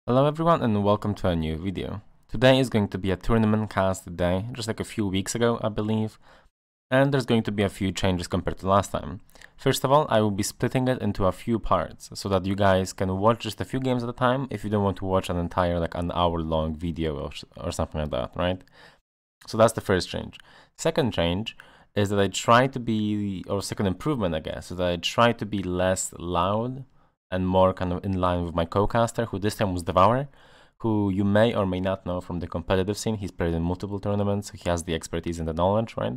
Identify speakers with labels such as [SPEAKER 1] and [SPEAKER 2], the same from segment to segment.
[SPEAKER 1] Hello everyone and welcome to a new video. Today is going to be a tournament cast day, just like a few weeks ago I believe, and there's going to be a few changes compared to last time. First of all, I will be splitting it into a few parts so that you guys can watch just a few games at a time if you don't want to watch an entire like an hour long video or something like that, right? So that's the first change. Second change is that I try to be, or second improvement I guess, is that I try to be less loud and more kind of in line with my co-caster, who this time was Devour, who you may or may not know from the competitive scene. He's played in multiple tournaments, so he has the expertise and the knowledge, right?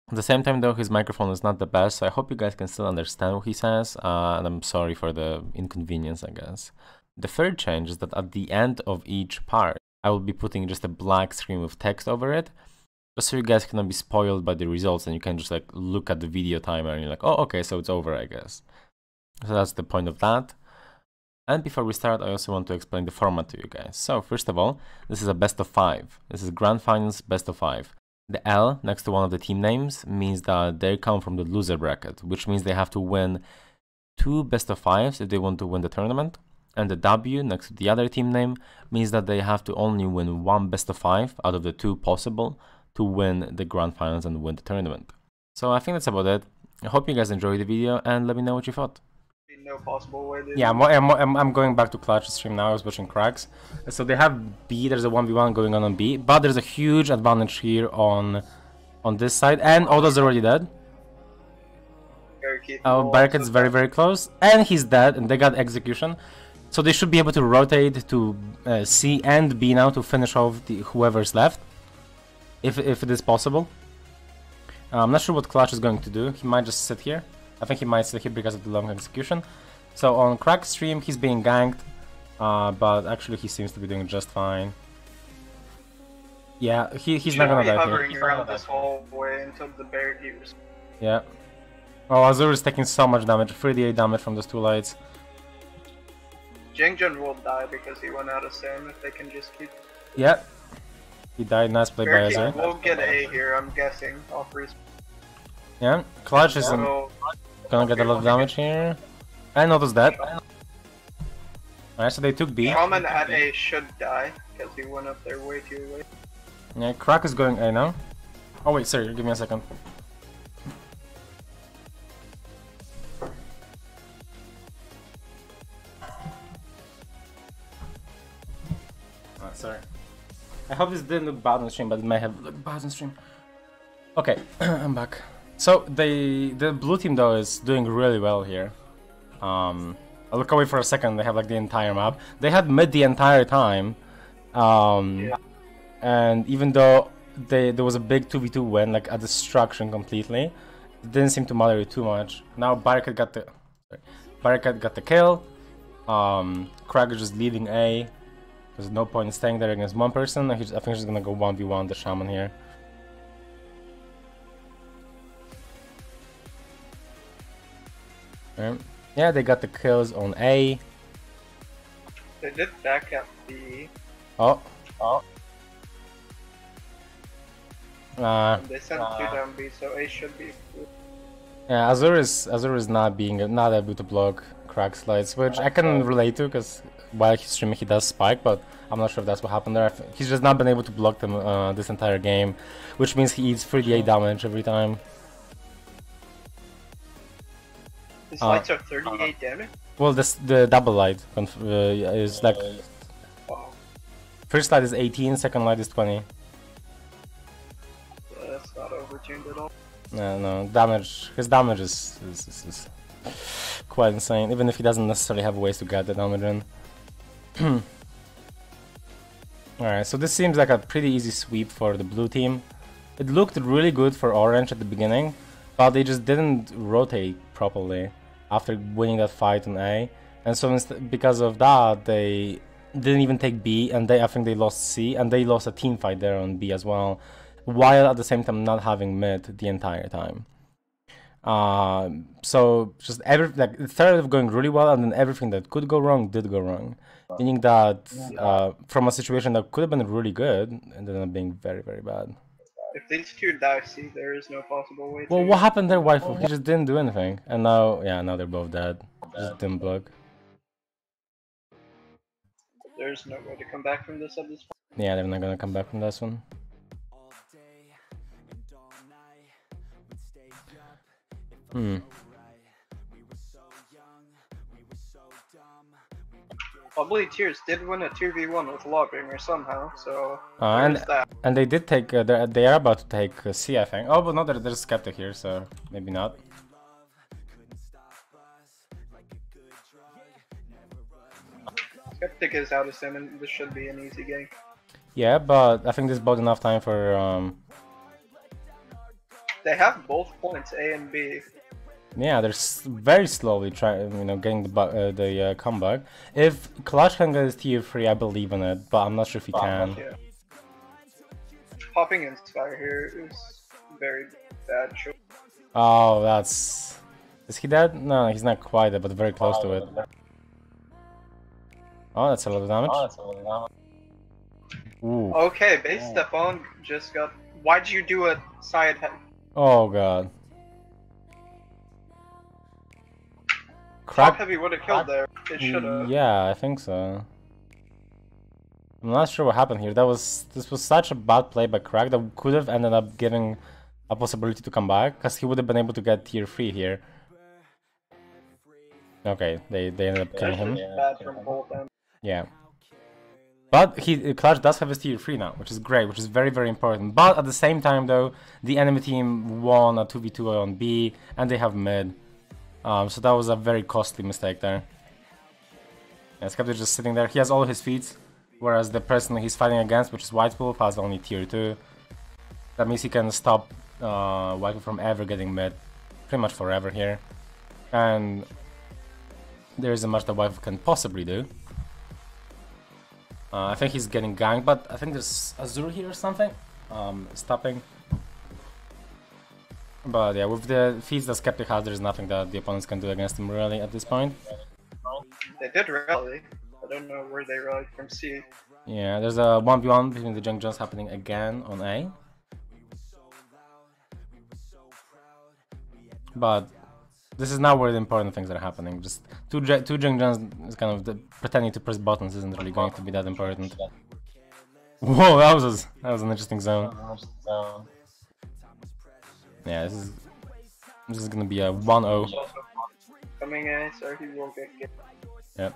[SPEAKER 1] At the same time though, his microphone is not the best, so I hope you guys can still understand what he says, and I'm sorry for the inconvenience, I guess. The third change is that at the end of each part, I will be putting just a black screen with text over it, just so you guys cannot be spoiled by the results and you can just like look at the video timer and you're like, oh, okay, so it's over, I guess. So that's the point of that. And before we start, I also want to explain the format to you guys. So first of all, this is a best of 5. This is Grand Finals best of 5. The L next to one of the team names means that they come from the loser bracket, which means they have to win 2 best of 5s if they want to win the tournament. And the W next to the other team name means that they have to only win 1 best of 5 out of the 2 possible to win the Grand Finals and win the tournament. So I think that's about it. I hope you guys enjoyed the video and let me know what you thought.
[SPEAKER 2] No possible way.
[SPEAKER 1] Yeah, I'm going back to Clutch stream now. I was watching Cracks. So they have B. There's a 1v1 going on B, but there's a huge advantage here on this side, and Odo's already dead. Barricad's very close, and he's dead, and they got execution. So they should be able to rotate to C and B now to finish off whoever's left, if it is possible. I'm not sure what Clutch is going to do. He might just sit here. I think he might sit here because of the long execution. So on Crack stream, he's being ganked, but actually he seems to be doing just fine. Yeah, he's not gonna die here.
[SPEAKER 2] Hovering around this whole way until the barricade.
[SPEAKER 1] Yeah. Oh, Azur is taking so much damage, 38 damage from those 2 lights.
[SPEAKER 2] Jingjun will die because he went out of Sam if they can just keep...
[SPEAKER 1] Yeah. He died, nice play by Azur.
[SPEAKER 2] We'll get A here, I'm guessing, off respawn.
[SPEAKER 1] Yeah, Clutch is gonna get a lot of damage here. I noticed that. Alright, so they took B.
[SPEAKER 2] Shaman at A should die, because he went up there way too late.
[SPEAKER 1] Yeah, Crack is going A now. Oh wait, sorry, give me a second. Oh, sorry. I hope this didn't look bad on stream, but it may have looked bad on stream. Okay, I'm back. So the blue team though is doing really well here. I'll look away for a second. They have like the entire map. They had mid the entire time, and even though there was a big 2v2 win, like a destruction completely, it didn't seem to matter too much. Now Barricade got the kill. Crack is just leading A. There's no point in staying there against one person. I think he's gonna go 1v1 the Shaman here. Yeah, they got the kills on A.
[SPEAKER 2] They did back up B.
[SPEAKER 1] Oh.
[SPEAKER 2] They sent 2 down B, so A should be.
[SPEAKER 1] Yeah, Azur is not able to block Crack slides, which I can relate to because while he's streaming he does spike, but I'm not sure if that's what happened there. He's just not been able to block them this entire game, which means he eats 38 damage every time.
[SPEAKER 2] His lights are 38 damage?
[SPEAKER 1] Well, the double light is like...
[SPEAKER 2] Wow.
[SPEAKER 1] First light is 18, second light is 20.
[SPEAKER 2] Yeah, that's not overtuned at all.
[SPEAKER 1] No, his damage is quite insane, even if he doesn't necessarily have ways to get the damage in. Alright, so this seems like a pretty easy sweep for the blue team. It looked really good for orange at the beginning, but they just didn't rotate properly after winning that fight on A, and so because of that they didn't even take B, and I think they lost C, and they lost a team fight there on B as well, while at the same time not having mid the entire time. So just it started going really well, and then everything that could go wrong did go wrong, meaning that from a situation that could have been really good, it ended up being very bad.
[SPEAKER 2] If these 2 die C, there is no possible way to...
[SPEAKER 1] Well, what happened there, waifu? He just didn't do anything. And now, yeah, now they're both dead. Just didn't block.
[SPEAKER 2] there's no way to come back from this at this point.
[SPEAKER 1] Yeah, they're not gonna come back from this one.
[SPEAKER 2] Probably Tears did win a 2v1 with Lawbringer somehow, so
[SPEAKER 1] and
[SPEAKER 2] there's that.
[SPEAKER 1] and they did take they are about to take C, I think. Oh, but no, there's Skeptic here, so maybe not.
[SPEAKER 2] Skeptic is out of sim, and this should be an easy game.
[SPEAKER 1] Yeah, but I think this bought enough time for
[SPEAKER 2] They have both points, A and B.
[SPEAKER 1] yeah, they're very slowly trying, getting the comeback. If Clutch can get his tier 3, I believe in it, but I'm not sure if he can.
[SPEAKER 2] Yeah. Popping Inspire here is very bad choice.
[SPEAKER 1] Oh, that's... Is he dead? No, he's not quite dead, but very close to it. Oh, that's a lot of damage. Ooh.
[SPEAKER 2] Okay, base Stefan just got... Why'd you do a side head?
[SPEAKER 1] Oh god.
[SPEAKER 2] Top heavy would have killed there. It should have.
[SPEAKER 1] Yeah, I think so. I'm not sure what happened here. This was such a bad play by Crack that could have ended up giving a possibility to come back, because he would have been able to get tier 3 here. Okay, they ended up killing him.
[SPEAKER 2] Bad from both ends.
[SPEAKER 1] Yeah. But Clutch does have his tier 3 now, which is great, which is very, very important. But at the same time though, the enemy team won a 2v2 on B, and they have mid. So that was a very costly mistake there. Yeah, Skeptic just sitting there. He has all his feats, whereas the person he's fighting against, which is White Wolf, has only tier 2. That means he can stop White Wolf from ever getting mid, pretty much forever here. And there isn't much that White Wolf can possibly do. I think he's getting ganked, but I think there's Azure here or something, stopping. But yeah, with the feats that Skeptic has, there's nothing that the opponents can do against him really at this point.
[SPEAKER 2] They did rally. I don't know where they rallied from C.
[SPEAKER 1] Yeah, there's a 1v1 between the Junk Jones happening again on A. But this is not where the important things are happening. Just two Junk Jones is kind of pretending to press buttons isn't really going to be that important. Whoa, that was an interesting zone. Yeah, this is gonna be a 1-0.
[SPEAKER 2] Coming A, so he will get kicked.
[SPEAKER 1] Yep.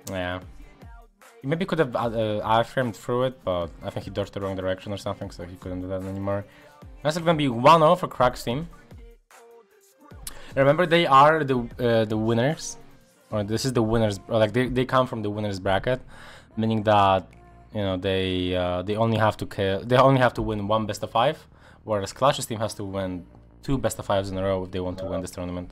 [SPEAKER 1] Yeah. He maybe could have I-framed through it, but I think he dodged the wrong direction or something, so he couldn't do that anymore. That's gonna be 1-0 for Crack's team. Remember, they are the winners, or this is the winners. Or like they come from the winners bracket, meaning that they only have to win one best of 5, whereas Clash's team has to win 2 best of 5s in a row if they want to win this tournament.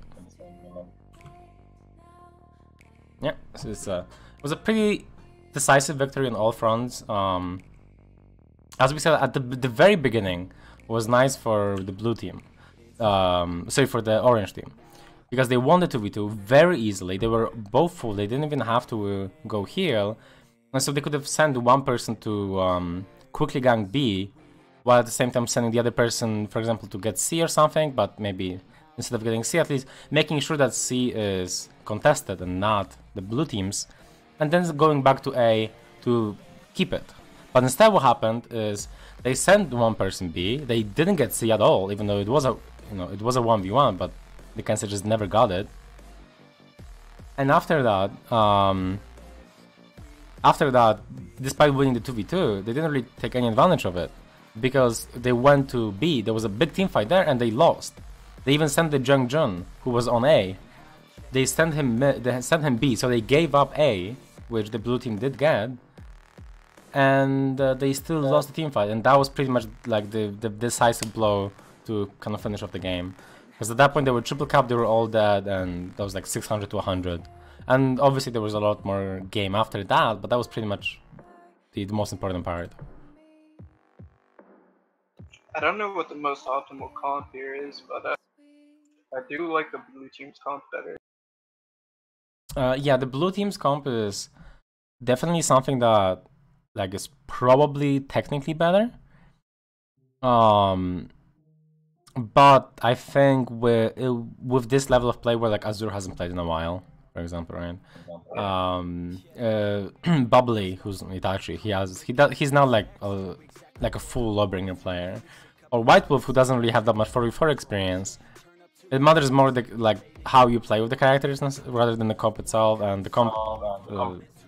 [SPEAKER 1] Yeah, so it was a pretty decisive victory on all fronts. As we said at the very beginning, was nice for the blue team. Sorry, for the orange team, because they won the 2v2 very easily. They were both full. They didn't even have to go heal, and so they could have sent one person to quickly gank B, while at the same time sending the other person, for example, to get C or something. But maybe instead of getting C, at least making sure that C is contested and not the blue team's, and then going back to A to keep it. But instead, what happened is they sent one person B. They didn't get C at all, even though it was a 1v1, but the Kansai just never got it. And after that, despite winning the 2v2, they didn't really take any advantage of it, because they went to B. There was a big team fight there, and they lost. They even sent the Jung Jun, who was on A. They sent him B, so they gave up A, which the blue team did get, and they still lost the team fight. And that was pretty much like the decisive blow to kind of finish off the game, because at that point they were triple cap, they were all dead, and that was like 600 to 100. And obviously there was a lot more game after that, but that was pretty much the most important part.
[SPEAKER 2] I don't know what the most optimal comp here is, but I do like the blue team's comp better.
[SPEAKER 1] Yeah, the blue team's comp is definitely something that is probably technically better. But I think with this level of play, where like Azur hasn't played in a while, for example, right? Bubbly, who's Itachi, he's now like a full Lawbringer player, or White Wolf, who doesn't really have that much 4v4 experience. It matters more like how you play with the characters rather than the comp itself, and the comp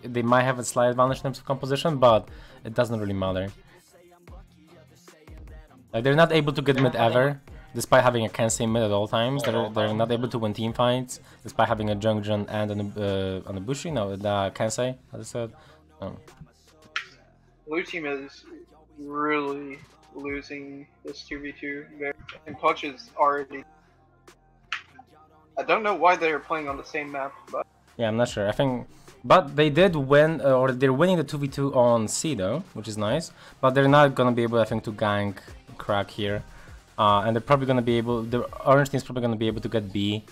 [SPEAKER 1] they might have a slight advantage in terms of composition, but it doesn't really matter. Like, they're not able to get mid ever, despite having a Kensei mid at all times. They're not able to win team fights, despite having a Jungjun and an Ibushi. No, the Kensei, as I said. No.
[SPEAKER 2] Blue team is really losing this 2v2, and Clutch is already... I don't know why they're playing on the same map, but...
[SPEAKER 1] Yeah, I'm not sure. I think... But they did win, or they're winning the 2v2 on C though, which is nice. But they're not gonna be able, I think, to gank Crack here. And they're probably gonna be able... The orange team's probably gonna be able to get B.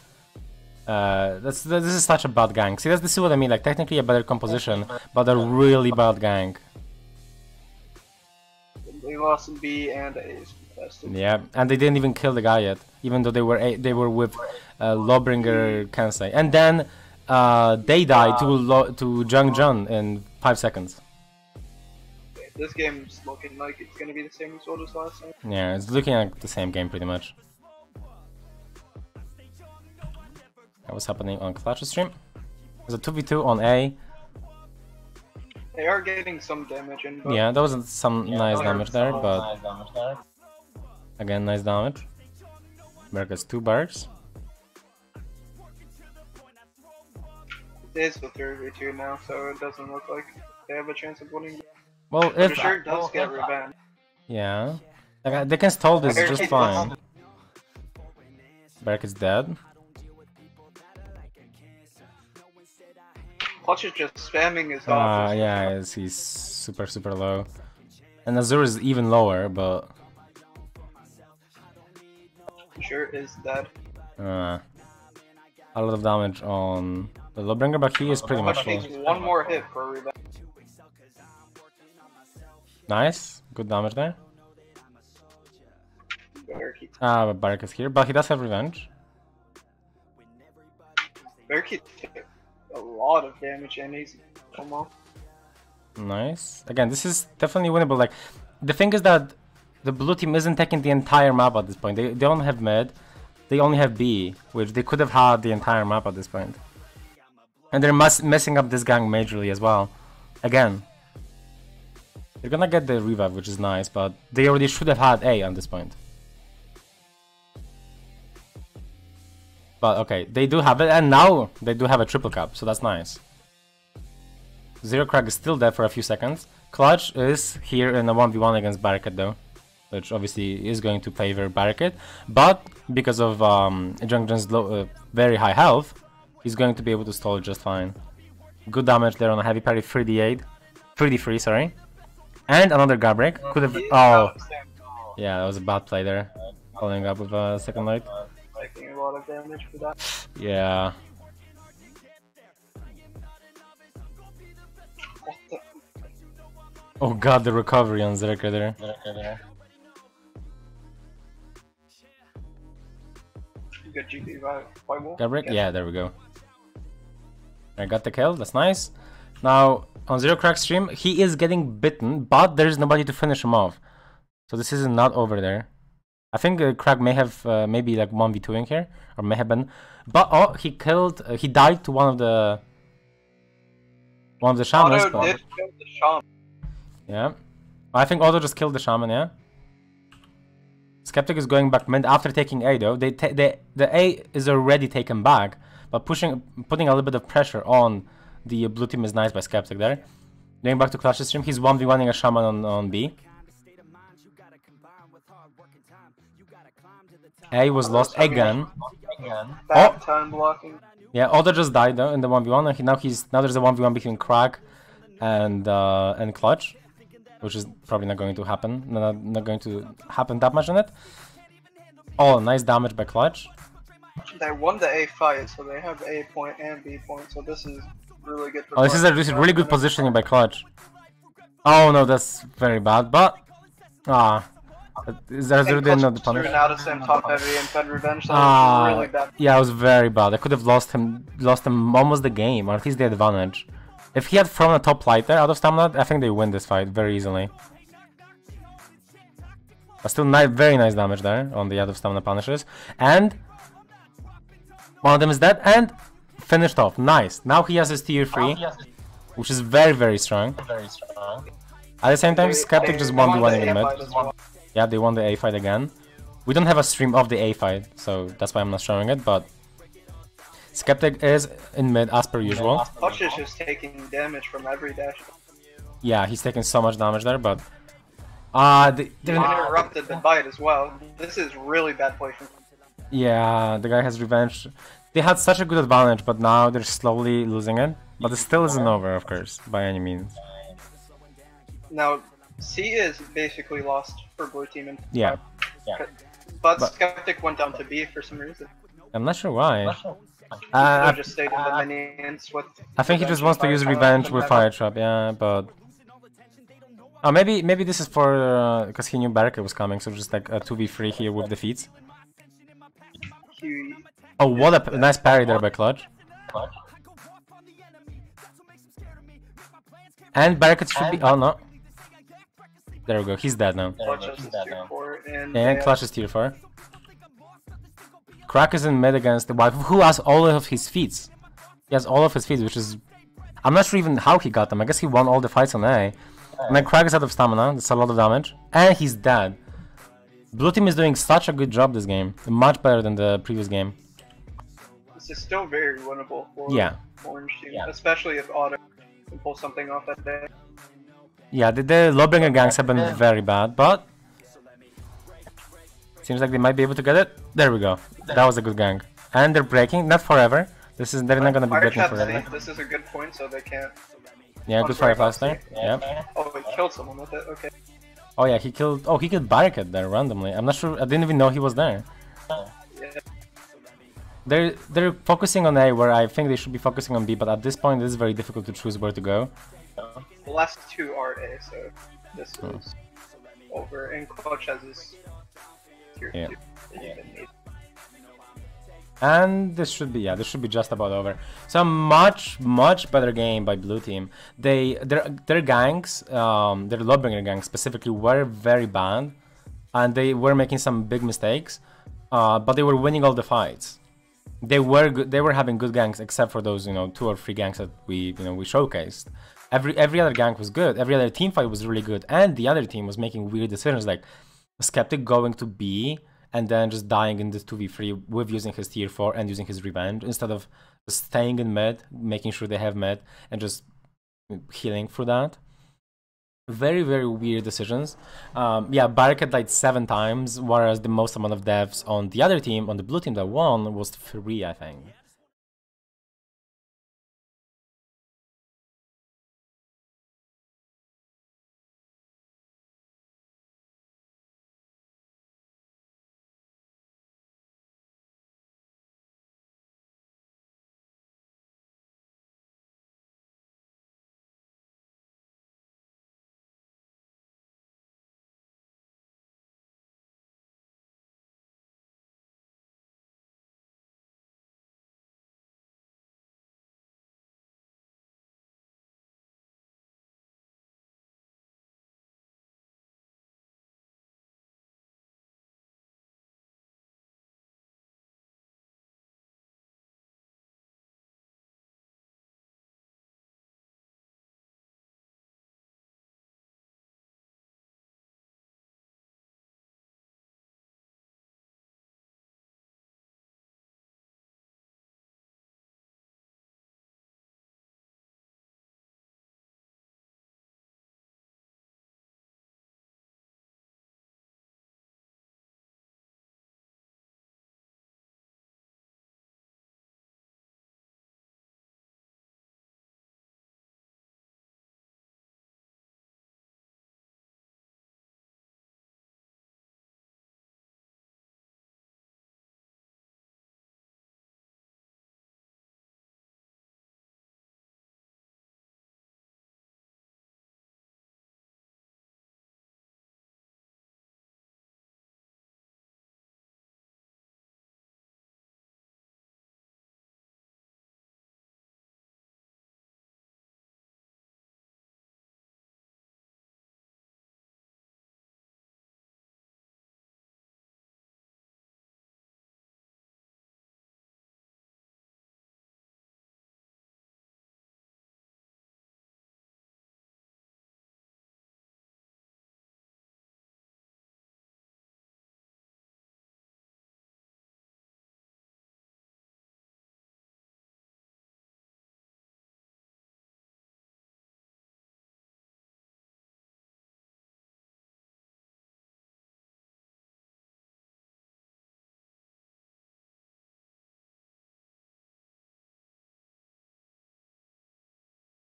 [SPEAKER 1] This is such a bad gank. See, this is what I mean, like, technically a better composition, but a really bad gank.
[SPEAKER 2] They lost in B and A is contested.
[SPEAKER 1] Yeah, and they didn't even kill the guy yet, even though they were with Lawbringer Kensei. And then they died to Jungjun in 5 seconds.
[SPEAKER 2] This game's looking like it's gonna be the same result as last time.
[SPEAKER 1] Yeah, it's looking like the same game pretty much. That was happening on Clutch's stream. There's a 2v2 on A.
[SPEAKER 2] They are getting some damage in, but...
[SPEAKER 1] Yeah, there was some nice damage there, but... Again, nice damage. Berk has 2 barks.
[SPEAKER 2] It is the 3v2 now, so it doesn't look like they have a chance of winning.
[SPEAKER 1] Well,
[SPEAKER 2] if... sure it does get revenge.
[SPEAKER 1] Yeah. Like, they can stall this just fine. Berk is dead.
[SPEAKER 2] Clutch is just spamming his dodges.
[SPEAKER 1] Yeah, he's super low. And Azur is even lower, but...
[SPEAKER 2] Sure is dead.
[SPEAKER 1] A lot of damage on the Lawbringer, but he is pretty much full.
[SPEAKER 2] Needs one more hit for revenge.
[SPEAKER 1] Nice, good damage there. But Barak is here, but he does have revenge.
[SPEAKER 2] Barricade took a lot of damage and he's almost.
[SPEAKER 1] Nice. Again, this is definitely winnable. Like, the thing is that the blue team isn't taking the entire map at this point. They don't have mid, they only have B, which they could have had the entire map at this point. And they're messing up this gang majorly as well. Again. They're gonna get the revive, which is nice, but they already should have had A at this point. But okay, they do have it, and now they do have a triple cap, so that's nice. Zero Crack is still dead for a few seconds. Clutch is here in a 1v1 against Barricade though, which obviously is going to favor Barricade, but because of Jungjun's very high health, he's going to be able to stall just fine. Good damage there on a heavy parry, 3d3, sorry. And another guard break. Could have... Oh, yeah, that was a bad play there. Following up with a second light.
[SPEAKER 2] Taking a lot of damage for that.
[SPEAKER 1] Yeah. Oh god, the recovery on Zerka there.
[SPEAKER 2] Good GP by Wolf.
[SPEAKER 1] Guard break? Yeah, there we go. I got the kill, that's nice. Now, on Zero Crack stream, he is getting bitten, but there's nobody to finish him off. So this is not over there. I think Crack may have maybe like 1v2ing here, or may have been. But oh, he died to one of the shamans.
[SPEAKER 2] Otto did kill the shaman.
[SPEAKER 1] Yeah. I think Otto just killed the shaman, yeah. Skeptic is going back mid after taking A though. The A is already taken back, but putting a little bit of pressure on the blue team is nice by Skeptic there. Going back to Clash's stream, he's 1v1ing a shaman on B. A was lost again.
[SPEAKER 2] Bad time blocking.
[SPEAKER 1] Yeah, Oda just died though in the 1v1, and now there's a 1v1 between Crack and Clutch, which is probably not going to happen. Not going to happen that much on it. Oh, nice damage by Clutch.
[SPEAKER 2] They won the A fight, so they have A point and B point. So this is really good.
[SPEAKER 1] Oh, this is really good positioning by Clutch. Oh no, that's very bad. But Zeratul didn't know the
[SPEAKER 2] threw
[SPEAKER 1] punish.
[SPEAKER 2] an out of sim top heavy and fed revenge, so that was really bad.
[SPEAKER 1] Yeah, it was very bad. I could have lost him almost the game, or at least the advantage. If he had thrown a top lighter out of stamina, I think they win this fight very easily. But still, very nice damage there on the out of stamina punishes. And one of them is dead and finished off. Nice. Now he has his tier 3, which is very, very strong. At the same time, Skeptic just won the winning in mid. Yeah, they won the A fight again. We don't have a stream of the A fight, so that's why I'm not showing it, but Skeptic is in mid as per usual.
[SPEAKER 2] Touch is just taking damage from every dash.
[SPEAKER 1] Yeah, he's taking so much damage there, but
[SPEAKER 2] they interrupted the bite as well. This is really bad play from.
[SPEAKER 1] Yeah, the guy has revenge. They had such a good advantage, but now they're slowly losing it. But it still isn't over, of course, by any means.
[SPEAKER 2] Now, C is basically lost for blue team.
[SPEAKER 1] Yeah.
[SPEAKER 2] But Skeptic went down to B for some reason.
[SPEAKER 1] I'm not sure why.
[SPEAKER 2] Just stayed in the minions with.
[SPEAKER 1] I think he just wants to use revenge with Fire Trap, yeah, but. Oh, maybe this is for because he knew Barricade was coming, so just like a 2v3 here with defeats. Oh, what a nice parry there by Clutch. And Barricade should be. Oh no. There we go, he's dead now. And Clutch is tier 4. Crack is in mid against the wife, who has all of his feats. He has all of his feats, which is. I'm not sure even how he got them. I guess he won all the fights on A. And then Crack is out of stamina, that's a lot of damage. And he's dead. Blue team is doing such a good job this game. Much better than the previous game.
[SPEAKER 2] This is still very winnable for Orange team, especially if Auto can pull something off that day.
[SPEAKER 1] Yeah, the low-bringer ganks have been very bad, but seems like they might be able to get it. There we go. That was a good gank. And they're breaking, not forever. They're not gonna be breaking forever.
[SPEAKER 2] This is a good point, so they can't.
[SPEAKER 1] Yeah, good Fireflies there. Yep.
[SPEAKER 2] Oh, he killed someone with it. Okay.
[SPEAKER 1] Oh yeah, he killed. Oh, he killed Barricade there randomly. I'm not sure. I didn't even know he was there.
[SPEAKER 2] Yeah.
[SPEAKER 1] They're focusing on A, where I think they should be focusing on B. But at this point, it's very difficult to choose where to go.
[SPEAKER 2] The last two are A, so this is over. And Clutch has his tier 2.
[SPEAKER 1] And this should be just about over. So much better game by blue team. Their ganks, their lawbringer ganks specifically, were very bad, and they were making some big mistakes, but they were winning all the fights. They were good. They were having good ganks, except for those 2 or 3 ganks that we showcased. Every other gank was good. Every other team fight was really good, and the other team was making weird decisions, like Skeptic going to B and then just dying in this 2v3 with using his tier 4 and using his revenge, instead of just staying in mid, making sure they have mid, and just healing through that. Very, very weird decisions. Yeah, Barricade died 7 times, whereas the most amount of deaths on the other team, on the blue team that won, was 3, I think.